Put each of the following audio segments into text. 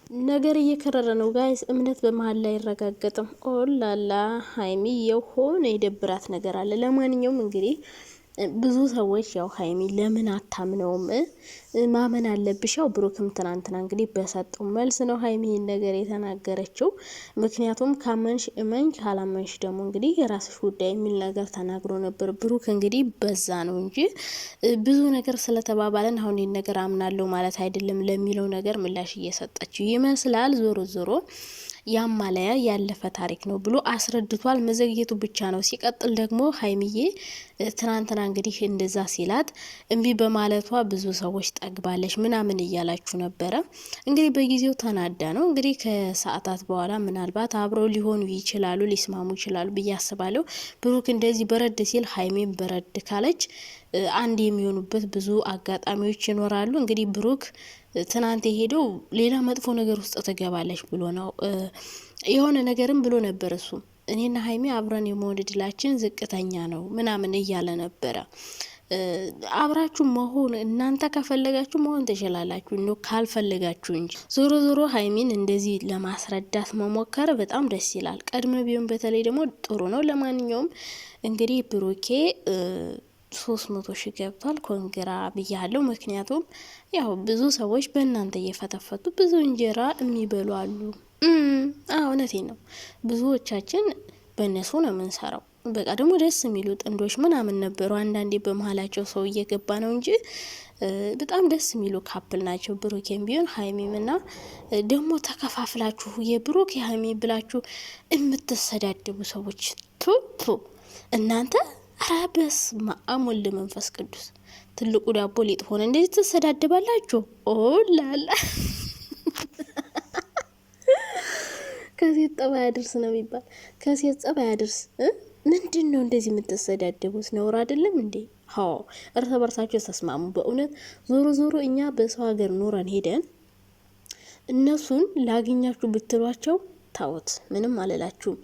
ነገር እየከረረ ነው ጋይስ። እምነት በመሀል ላይ አይረጋገጥም። ኦላላ ሀይሚ የሆነ የደብራት ነገር አለ። ለማንኛውም እንግዲህ ብዙ ሰዎች ያው ሀይሚ ለምን አታምነውም ማመን አለብሽ። ያው ብሩክም ትናንትና እንግዲህ በሰጠው መልስ ነው ሀይሚ ይህን ነገር የተናገረችው። ምክንያቱም ካመንሽ እመኝ ካላመንሽ ደግሞ እንግዲህ የራስሽ ጉዳይ የሚል ነገር ተናግሮ ነበር ብሩክ። እንግዲህ በዛ ነው እንጂ ብዙ ነገር ስለተባባለን አሁን ይህን ነገር አምናለሁ ማለት አይደለም ለሚለው ነገር ምላሽ እየሰጠችው ይመስላል። ዞሮ ዞሮ ያማለያ ያለፈ ታሪክ ነው ብሎ አስረድቷል። መዘግየቱ ብቻ ነው። ሲቀጥል ደግሞ ሀይሚዬ ትናንትና እንግዲህ እንደዛ ሲላት እምቢ በማለቷ ብዙ ሰዎች ጠግባለች ምናምን እያላችሁ ነበረ። እንግዲህ በጊዜው ተናዳ ነው። እንግዲህ ከሰዓታት በኋላ ምናልባት አብረው ሊሆኑ ይችላሉ፣ ሊስማሙ ይችላሉ ብዬ አስባለሁ። ብሩክ እንደዚህ በረድ ሲል ሀይሜን በረድ ካለች አንድ የሚሆኑበት ብዙ አጋጣሚዎች ይኖራሉ። እንግዲህ ብሩክ ትናንት የሄደው ሌላ መጥፎ ነገር ውስጥ ትገባለች ብሎ ነው የሆነ ነገርም ብሎ ነበር። እሱም እኔና ሀይሜ አብረን የመሆን እድላችን ዝቅተኛ ነው ምናምን እያለ ነበረ። አብራችሁ መሆን እናንተ ከፈለጋችሁ መሆን ትችላላችሁ እንዶ ካልፈለጋችሁ እንጂ። ዞሮ ዞሮ ሀይሚን እንደዚህ ለማስረዳት መሞከር በጣም ደስ ይላል። ቀድመ ቢሆን በተለይ ደግሞ ጥሩ ነው። ለማንኛውም እንግዲህ ብሩኬ 300 ሺህ ገብቷል። ኮንግራ ብያለሁ። ምክንያቱም ያው ብዙ ሰዎች በእናንተ እየፈተፈቱ ብዙ እንጀራ የሚበሉ አሉ። እውነቴ ነው። ብዙዎቻችን በእነሱ ነው የምንሰራው። በቃ ደግሞ ደስ የሚሉ ጥንዶች ምናምን ነበሩ። አንዳንዴ በመሀላቸው ሰው እየገባ ነው እንጂ በጣም ደስ የሚሉ ካፕል ናቸው። ብሩኬም ቢሆን ሀይሚም እና ደግሞ ተከፋፍላችሁ የብሩክ የሀይሚ ብላችሁ የምትሰዳደቡ ሰዎች ቱቱ እናንተ አራበስ ማአሙል መንፈስ ቅዱስ ትልቁ ዳቦ ሊጥ ሆነ እንደዚህ ትሰዳደባላችሁ። ላላ ከሴት ጸባይ አድርስ ነው የሚባል። ከሴት ጸባይ አድርስ ምንድን ነው እንደዚህ የምትሰዳደቡት? ነውር አይደለም እንዴ? እርስ በርሳቸው ተስማሙ። በእውነት ዞሮ ዞሮ እኛ በሰው ሀገር ኖረን ሄደን እነሱን ላገኛችሁ ብትሏቸው ታውት ምንም አልላችሁም።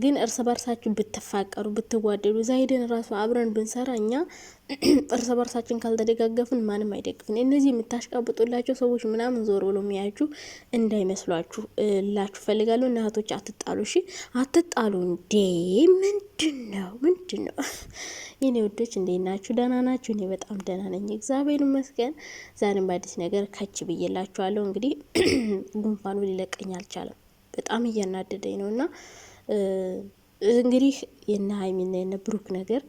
ግን እርስ በርሳችሁ ብትፋቀሩ ብትዋደዱ ዛይደን ራሱ አብረን ብንሰራ እኛ እርስ በርሳችን ካልተደጋገፍን ማንም አይደግፍን። እነዚህ የምታሽቃብጡላቸው ሰዎች ምናምን ዞር ብሎ የሚያችሁ እንዳይመስሏችሁ ላችሁ ፈልጋለሁ። እናቶች አትጣሉ፣ እሺ አትጣሉ። እንዴ ምንድን ነው የኔ ውዶች? እንዴት ናችሁ? ደህና ናችሁ? እኔ በጣም ደህና ነኝ እግዚአብሔር ይመስገን። ዛሬም በአዲስ ነገር ከች ብዬላችኋለሁ። እንግዲህ ጉንፋኑ ሊለቀኝ አልቻለም። በጣም እያናደደኝ ነው። እና እንግዲህ የነ ሀይሚና የነ ብሩክ ነገር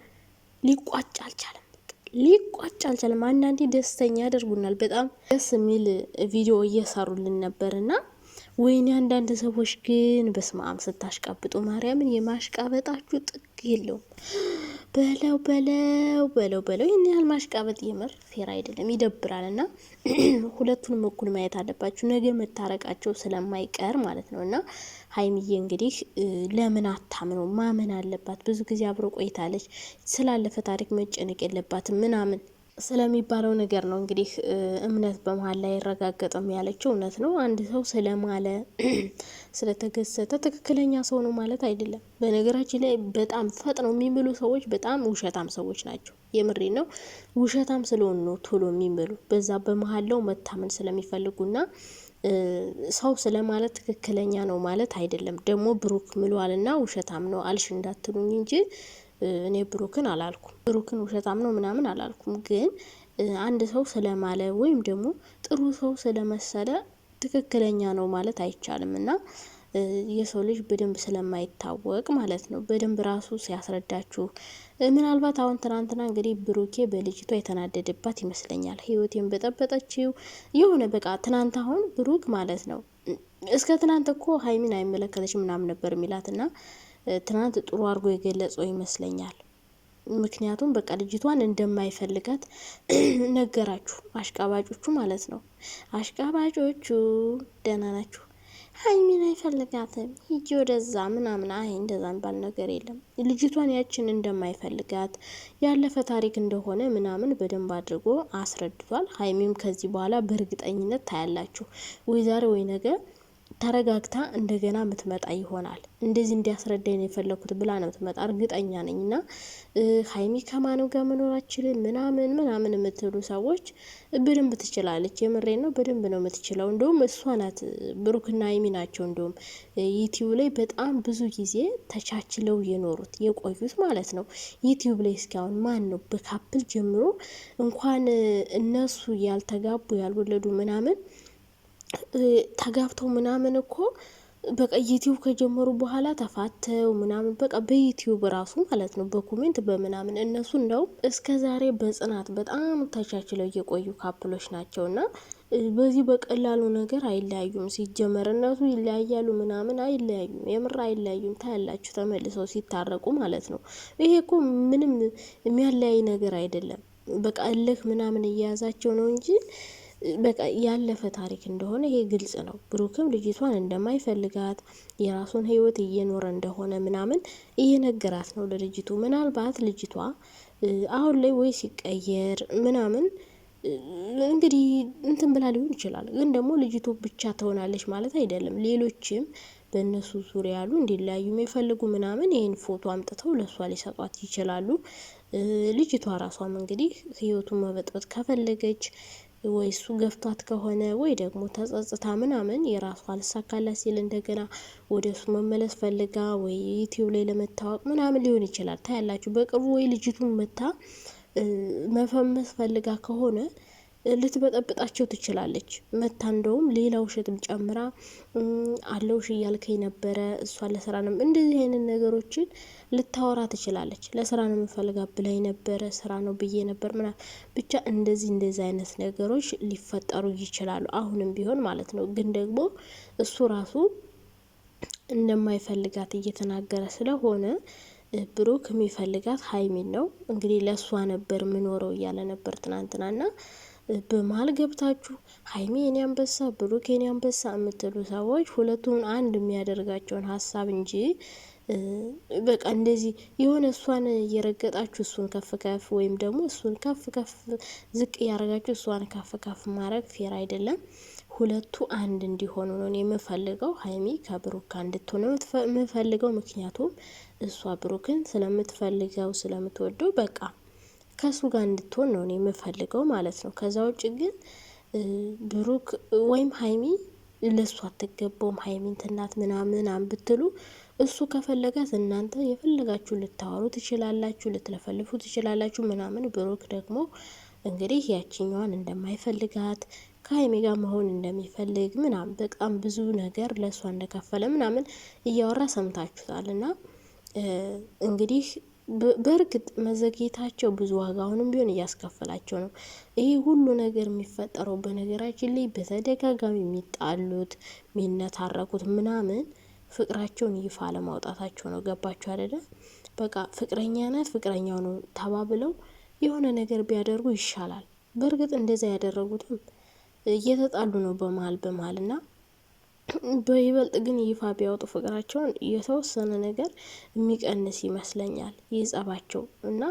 ሊቋጭ አልቻለም። አንዳንዴ ደስተኛ ያደርጉናል። በጣም ደስ የሚል ቪዲዮ እየሰሩልን ነበርና ወይኔ አንዳንድ ሰዎች ግን በስማም ስታሽቃብጡ ማርያምን የማሽቃበጣችሁ ጥግ የለውም። በለው ይህን ያህል ማሽቃበጥ የምር ፌር አይደለም፣ ይደብራል። እና ሁለቱንም እኩል ማየት አለባችሁ፣ ነገ መታረቃቸው ስለማይቀር ማለት ነው። እና ሀይሚዬ እንግዲህ ለምን አታምነው? ማመን አለባት። ብዙ ጊዜ አብሮ ቆይታለች። ስላለፈ ታሪክ መጨነቅ የለባትም ምናምን ስለሚባለው ነገር ነው እንግዲህ እምነት በመሀል ላይ አይረጋገጥም ያለችው እውነት ነው። አንድ ሰው ስለማለ ስለተገሰተ ትክክለኛ ሰው ነው ማለት አይደለም። በነገራችን ላይ በጣም ፈጥነው የሚምሉ ሰዎች በጣም ውሸታም ሰዎች ናቸው። የምሬ ነው። ውሸታም ስለሆኑ ነው ቶሎ የሚምሉ። በዛ በመሀላው መታመን ስለሚፈልጉና ሰው ስለማለት ትክክለኛ ነው ማለት አይደለም። ደግሞ ብሩክ ምሏልና ውሸታም ነው አልሽ እንዳትሉኝ እንጂ እኔ ብሩክን አላልኩም። ብሩክን ውሸታም ነው ምናምን አላልኩም። ግን አንድ ሰው ስለማለ ወይም ደግሞ ጥሩ ሰው ስለመሰለ ትክክለኛ ነው ማለት አይቻልም። እና የሰው ልጅ በደንብ ስለማይታወቅ ማለት ነው። በደንብ ራሱ ሲያስረዳችሁ ምናልባት አሁን ትናንትና እንግዲህ ብሩኬ በልጅቷ የተናደደባት ይመስለኛል። ህይወቴን በጠበጠችው የሆነ በቃ ትናንት አሁን ብሩክ ማለት ነው እስከ ትናንት እኮ ሀይሚን አይመለከተች ምናምን ነበር የሚላትና ትናንት ጥሩ አድርጎ የገለጸው ይመስለኛል። ምክንያቱም በቃ ልጅቷን እንደማይፈልጋት ነገራችሁ። አሽቃባጮቹ ማለት ነው። አሽቃባጮቹ ደህና ናችሁ። ሀይሚን አይፈልጋትም ሂጂ ወደዛ ምናምን። እንደዛ የሚባል ነገር የለም። ልጅቷን ያችን እንደማይፈልጋት ያለፈ ታሪክ እንደሆነ ምናምን በደንብ አድርጎ አስረድቷል። ሀይሚም ከዚህ በኋላ በእርግጠኝነት ታያላችሁ ወይ ዛሬ ወይ ነገ ተረጋግታ እንደገና ምትመጣ ይሆናል። እንደዚህ እንዲያስረዳኝ ነው የፈለኩት ብላ ነው ምትመጣ እርግጠኛ ነኝ። እና ሀይሚ ከማኑ ጋር መኖር አትችልም ምናምን የምትሉ ሰዎች በደንብ ትችላለች። የምሬ ነው፣ በደንብ ነው የምትችለው። እንደውም እሷ ናት፣ ብሩክና ሀይሚ ናቸው እንደውም ዩቲዩብ ላይ በጣም ብዙ ጊዜ ተቻችለው የኖሩት የቆዩት ማለት ነው። ዩቲዩብ ላይ እስካሁን ማን ነው በካፕል ጀምሮ እንኳን እነሱ ያልተጋቡ ያልወለዱ ምናምን ተጋብተው ምናምን እኮ በቃ ዩቲዩብ ከጀመሩ በኋላ ተፋተው ምናምን በቃ በዩቲዩብ ራሱ ማለት ነው በኮሜንት በምናምን እነሱ እንደው እስከ ዛሬ በጽናት በጣም ተቻችለው እየቆዩ ካፕሎች ናቸው። እና በዚህ በቀላሉ ነገር አይለያዩም። ሲጀመር እነሱ ይለያያሉ ምናምን አይለያዩም፣ የምር አይለያዩም። ታያላችሁ ተመልሰው ሲታረቁ ማለት ነው። ይሄ እኮ ምንም የሚያለያይ ነገር አይደለም። በቃ እልህ ምናምን እየያዛቸው ነው እንጂ በቃ ያለፈ ታሪክ እንደሆነ ይሄ ግልጽ ነው። ብሩክም ልጅቷን እንደማይፈልጋት የራሱን ህይወት እየኖረ እንደሆነ ምናምን እየነገራት ነው ለልጅቱ። ምናልባት ልጅቷ አሁን ላይ ወይ ሲቀየር ምናምን እንግዲህ እንትን ብላ ሊሆን ይችላል። ግን ደግሞ ልጅቱ ብቻ ትሆናለች ማለት አይደለም። ሌሎችም በእነሱ ዙሪያ ያሉ እንዲለያዩ የሚፈልጉ ምናምን ይህን ፎቶ አምጥተው ለእሷ ሊሰጧት ይችላሉ። ልጅቷ ራሷም እንግዲህ ህይወቱን መበጥበጥ ከፈለገች ወይ እሱ ገፍቷት ከሆነ ወይ ደግሞ ተጸጽታ ምናምን የራሷ አልሳካላት ሲል እንደገና ወደ እሱ መመለስ ፈልጋ ወይ ዩቲዩብ ላይ ለመታወቅ ምናምን ሊሆን ይችላል። ታያላችሁ በቅርቡ ወይ ልጅቱን መታ መፈመስ ፈልጋ ከሆነ ልትበጠብጣቸው ትችላለች። መታ እንደውም ሌላ ውሸትም ጨምራ አለውሽ እያልከኝ ነበረ፣ እሷ ለስራ ነው እንደዚህ አይነት ነገሮችን ልታወራ ትችላለች። ለስራ ነው የምፈልጋ ብላኝ ነበረ፣ ስራ ነው ብዬ ነበር ምናምን ብቻ እንደዚህ አይነት ነገሮች ሊፈጠሩ ይችላሉ። አሁንም ቢሆን ማለት ነው። ግን ደግሞ እሱ ራሱ እንደማይፈልጋት እየተናገረ ስለሆነ ብሩክ የሚፈልጋት ሀይሚን ነው። እንግዲህ ለእሷ ነበር ምኖረው እያለ ነበር ትናንትናና በመሀል ገብታችሁ ሀይሚ የኔ አንበሳ ብሩክ የኔ አንበሳ የምትሉ ሰዎች ሁለቱን አንድ የሚያደርጋቸውን ሀሳብ እንጂ በቃ እንደዚህ የሆነ እሷን እየረገጣችሁ እሱን ከፍ ከፍ ወይም ደግሞ እሱን ከፍ ከፍ ዝቅ እያደረጋችሁ እሷን ከፍ ከፍ ማድረግ ፌር አይደለም። ሁለቱ አንድ እንዲሆኑ ነው የምፈልገው። ሀይሚ ከብሩክ ጋር እንድትሆን የምፈልገው ምክንያቱም እሷ ብሩክን ስለምትፈልገው ስለምትወደው በቃ ከሱ ጋር እንድትሆን ነው የምፈልገው ማለት ነው። ከዛ ውጭ ግን ብሩክ ወይም ሀይሚ ለሱ አትገባውም፣ ሀይሚን ትናት ምናምን ብትሉ እሱ ከፈለጋት እናንተ የፈለጋችሁ ልታወሩ ትችላላችሁ፣ ልትለፈልፉ ትችላላችሁ ምናምን። ብሩክ ደግሞ እንግዲህ ያችኛዋን እንደማይፈልጋት ከሀይሚ ጋር መሆን እንደሚፈልግ ምናምን በጣም ብዙ ነገር ለእሷ እንደከፈለ ምናምን እያወራ ሰምታችሁታል። እና እንግዲህ በእርግጥ መዘግየታቸው ብዙ ዋጋ አሁንም ቢሆን እያስከፈላቸው ነው። ይሄ ሁሉ ነገር የሚፈጠረው በነገራችን ላይ በተደጋጋሚ የሚጣሉት የሚነታረኩት ምናምን ፍቅራቸውን ይፋ ለማውጣታቸው ነው። ገባቸው አይደለ? በቃ ፍቅረኛ ናት ፍቅረኛው ነው ተባብለው የሆነ ነገር ቢያደርጉ ይሻላል። በእርግጥ እንደዛ ያደረጉትም እየተጣሉ ነው በመሀል እና በይበልጥ ግን ይፋ ቢያወጡ ፍቅራቸውን የተወሰነ ነገር የሚቀንስ ይመስለኛል ይጸባቸው። እና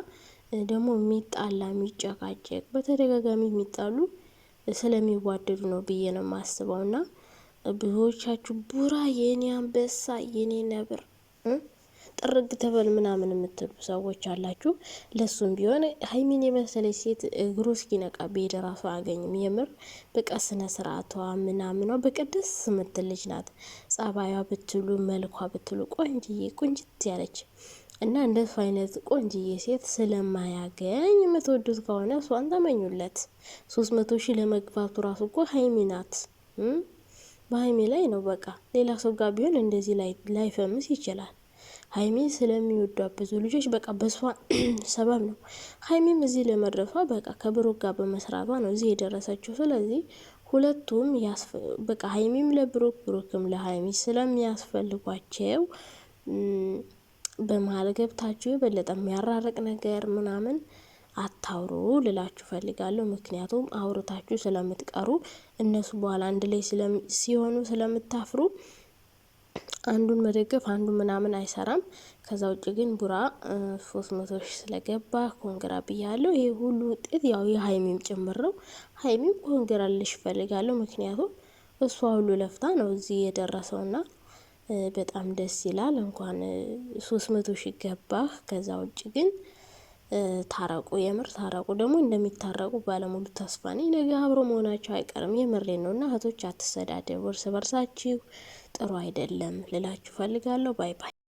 ደግሞ የሚጣላ የሚጨቃጨቅ በተደጋጋሚ የሚጣሉ ስለሚዋደዱ ነው ብዬ ነው የማስበው። እና ብዙዎቻችሁ ቡራ የኔ አንበሳ የኔ ነብር ጥርግ ተበል ምናምን የምትሉ ሰዎች አላችሁ። ለሱም ቢሆን ሀይሚን የመሰለች ሴት እግሩ እስኪነቃ ብሄድ ራሱ አያገኝም። የምር በቃ ስነ ስርዓቷ ምናምኗ በቃ ደስ የምትል ልጅ ናት። ጸባዩ ብትሉ መልኳ ብትሉ ቆንጅዬ ቁንጅት ያለች እና እንደሱ አይነት ቆንጅዬ ሴት ስለማያገኝ የምትወዱት ከሆነ እሷን ተመኙለት። 300,000 ለመግባቱ ራሱ እኮ ሀይሚ ናት። በሀይሚ ላይ ነው በቃ። ሌላ ሰው ጋር ቢሆን እንደዚህ ላይፈምስ ይችላል። ሀይሚ ስለሚወዷት ብዙ ልጆች በቃ በሷ ሰበብ ነው ሀይሚም እዚህ ለመድረሷ በቃ ከብሩክ ጋር በመስራቷ ነው እዚህ የደረሰችው። ስለዚህ ሁለቱም በቃ ሀይሚም ለብሩክ ብሩክም ለሀይሚ ስለሚያስፈልጓቸው በመሀል ገብታችሁ የበለጠ የሚያራርቅ ነገር ምናምን አታውሩ ልላችሁ ፈልጋለሁ። ምክንያቱም አውርታችሁ ስለምትቀሩ እነሱ በኋላ አንድ ላይ ሲሆኑ ስለምታፍሩ አንዱን መደገፍ አንዱን ምናምን አይሰራም። ከዛ ውጭ ግን ቡራ 300,000 ስለገባ ኮንግራ ብያለሁ። ይሄ ሁሉ ውጤት ያው የሀይሚም ጭምር ነው። ሀይሚም ኮንግራ ልሽ ፈልጋለሁ። ምክንያቱም እሷ ሁሉ ለፍታ ነው እዚህ የደረሰውና በጣም ደስ ይላል። እንኳን 300 ሺህ ገባህ። ከዛ ውጭ ግን ታረቁ፣ የምር ታረቁ። ደግሞ እንደሚታረቁ ባለሙሉ ተስፋ ነኝ። ነገ አብሮ መሆናቸው አይቀርም። የምሬን ነው። እና እህቶች አትሰዳደቡ እርስ በርሳችሁ፣ ጥሩ አይደለም ልላችሁ ፈልጋለሁ። ባይ ባይ።